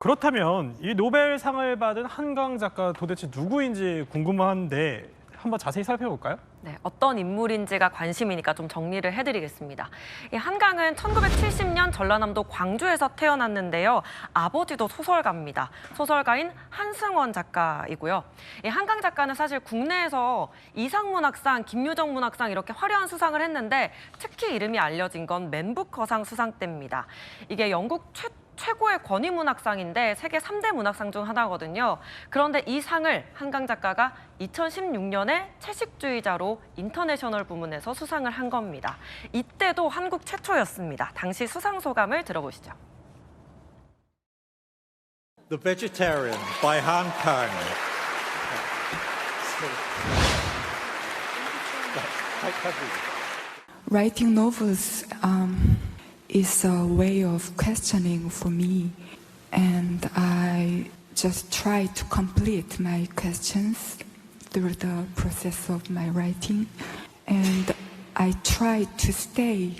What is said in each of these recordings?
그렇다면 이 노벨상을 받은 한강 작가 도대체 누구인지 궁금한데 한번 자세히 살펴볼까요? 네, 어떤 인물인지가 관심이니까 좀 정리를 해드리겠습니다. 이 한강은 1970년 전라남도 광주에서 태어났는데요. 아버지도 소설가입니다. 소설가인 한승원 작가이고요. 이 한강 작가는 사실 국내에서 이상문학상, 김유정 문학상 이렇게 화려한 수상을 했는데 특히 이름이 알려진 건 맨부커상 수상 때입니다. 이게 영국 최고의 권위 문학상인데 세계 3대 문학상 중 하나거든요. 그런데 이 상을 한강 작가가 2016년에 채식주의자로 인터내셔널 부문에서 수상을 한 겁니다. 이때도 한국 최초였습니다. 당시 수상 소감을 들어보시죠. The Vegetarian by Han Kang. Writing novels is a way of questioning for me, and I just try to complete my questions through the process of my writing, and I try to stay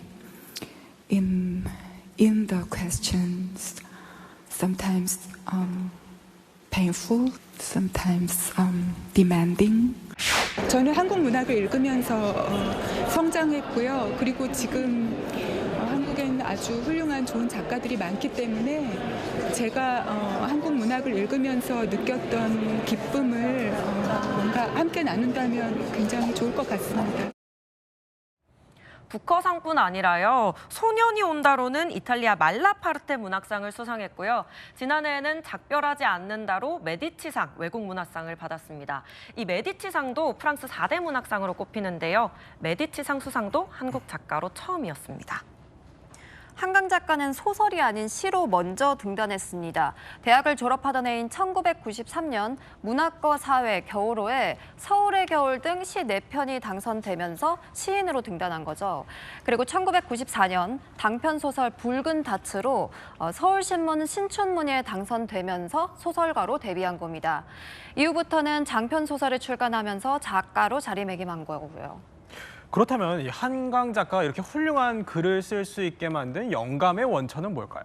in the questions, sometimes painful, sometimes demanding. 저는 한국 문학을 읽으면서 성장했고요. 그리고 지금 한국엔 아주 훌륭한 좋은 작가들이 많기 때문에 제가 한국 문학을 읽으면서 느꼈던 기쁨을 뭔가 함께 나눈다면 굉장히 좋을 것 같습니다. 부커상뿐 아니라요. 소년이 온다로는 이탈리아 말라파르테 문학상을 수상했고요. 지난해에는 작별하지 않는다로 메디치상 외국 문학상을 받았습니다. 이 메디치상도 프랑스 4대 문학상으로 꼽히는데요. 메디치상 수상도 한국 작가로 처음이었습니다. 한강 작가는 소설이 아닌 시로 먼저 등단했습니다. 대학을 졸업하던 해인 1993년 문학과 사회, 겨울호에 서울의 겨울 등 시 4편이 당선되면서 시인으로 등단한 거죠. 그리고 1994년 단편소설 붉은 다츠로 서울신문 신춘문예에 당선되면서 소설가로 데뷔한 겁니다. 이후부터는 장편소설을 출간하면서 작가로 자리매김한 거고요. 그렇다면 이 한강 작가가 이렇게 훌륭한 글을 쓸 수 있게 만든 영감의 원천은 뭘까요?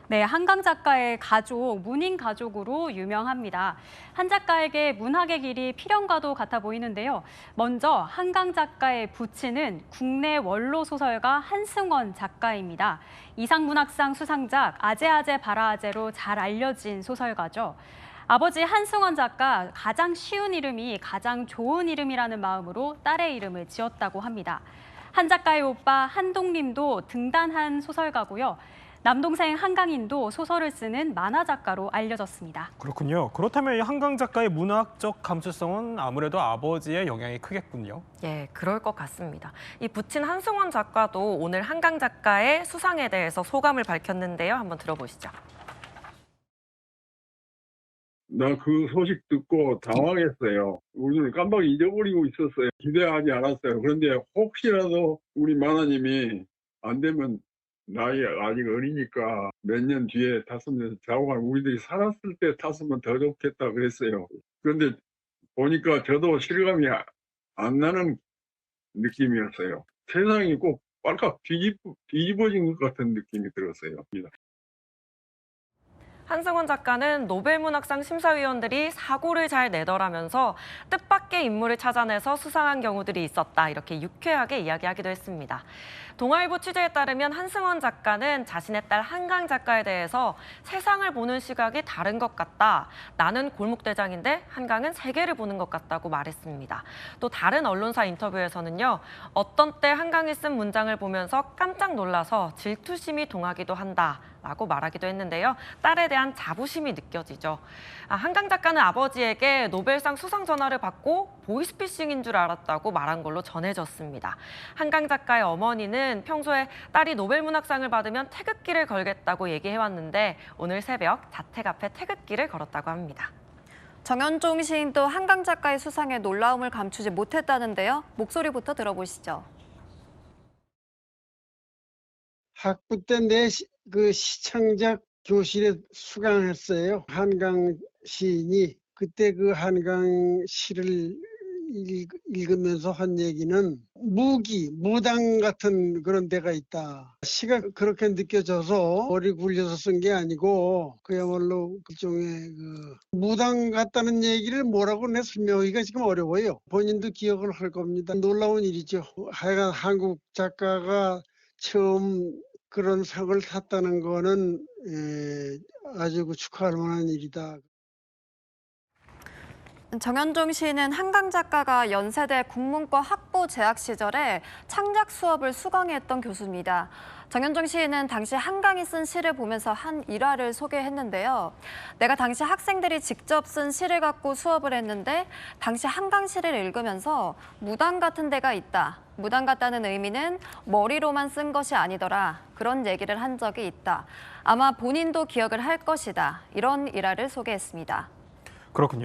네, 한강 작가의 가족, 문인 가족으로 유명합니다. 한 작가에게 문학의 길이 필연과도 같아 보이는데요. 먼저 한강 작가의 부친은 국내 원로 소설가 한승원 작가입니다. 이상문학상 수상작 아재아재 바라아재로 잘 알려진 소설가죠. 아버지 한승원 작가 가장 쉬운 이름이 가장 좋은 이름이라는 마음으로 딸의 이름을 지었다고 합니다. 한 작가의 오빠 한동림도 등단한 소설가고요. 남동생 한강인도 소설을 쓰는 만화 작가로 알려졌습니다. 그렇군요. 그렇다면 이 한강 작가의 문학적 감수성은 아무래도 아버지의 영향이 크겠군요. 예, 그럴 것 같습니다. 이 부친 한승원 작가도 오늘 한강 작가의 수상에 대해서 소감을 밝혔는데요. 한번 들어보시죠. 나 그 소식 듣고 당황했어요. 우리는 깜빡 잊어버리고 있었어요. 기대하지 않았어요. 그런데 혹시라도 우리 마나님이 안 되면 나이 아직 어리니까 몇 년 뒤에 탔으면 자고간 우리들이 살았을 때 탔으면 더 좋겠다 그랬어요. 그런데 보니까 저도 실감이 안 나는 느낌이었어요. 세상이 꼭 빨갛 뒤집어진 것 같은 느낌이 들었어요. 한승원 작가는 노벨문학상 심사위원들이 사고를 잘 내더라면서 뜻밖의 인물을 찾아내서 수상한 경우들이 있었다. 이렇게 유쾌하게 이야기하기도 했습니다. 동아일보 취재에 따르면 한승원 작가는 자신의 딸 한강 작가에 대해서 세상을 보는 시각이 다른 것 같다. 나는 골목대장인데 한강은 세계를 보는 것 같다고 말했습니다. 또 다른 언론사 인터뷰에서는요. 어떤 때 한강이 쓴 문장을 보면서 깜짝 놀라서 질투심이 동하기도 한다. 라고 말하기도 했는데요. 딸에 대한 자부심이 느껴지죠. 한강 작가는 아버지에게 노벨상 수상 전화를 받고 보이스피싱인 줄 알았다고 말한 걸로 전해졌습니다. 한강 작가의 어머니는 평소에 딸이 노벨문학상을 받으면 태극기를 걸겠다고 얘기해왔는데 오늘 새벽 자택 앞에 태극기를 걸었다고 합니다. 정현종 시인도 한강 작가의 수상에 놀라움을 감추지 못했다는데요. 목소리부터 들어보시죠. 학부 때 내 그 시창작 교실에 수강했어요. 한강 시인이 그때 그 한강 시를 읽으면서 한 얘기는 무당 같은 그런 데가 있다. 시가 그렇게 느껴져서 머리 굴려서 쓴 게 아니고 그야말로 일종의 무당 같다는 얘기를 뭐라고 내 설명하기가 지금 어려워요. 본인도 기억을 할 겁니다. 놀라운 일이죠. 하여간 한국 작가가 처음 그런 상을 탔다는 거는 아주 축하할 만한 일이다. 정현종 시인은 한강 작가가 연세대 국문과 학부 재학 시절에 창작 수업을 수강했던 교수입니다. 정현종 시인은 당시 한강이 쓴 시를 보면서 한 일화를 소개했는데요. 내가 당시 학생들이 직접 쓴 시를 갖고 수업을 했는데 당시 한강 시를 읽으면서 무당 같은 데가 있다. 무당 같다는 의미는 머리로만 쓴 것이 아니더라. 그런 얘기를 한 적이 있다. 아마 본인도 기억을 할 것이다. 이런 일화를 소개했습니다. 그렇군요.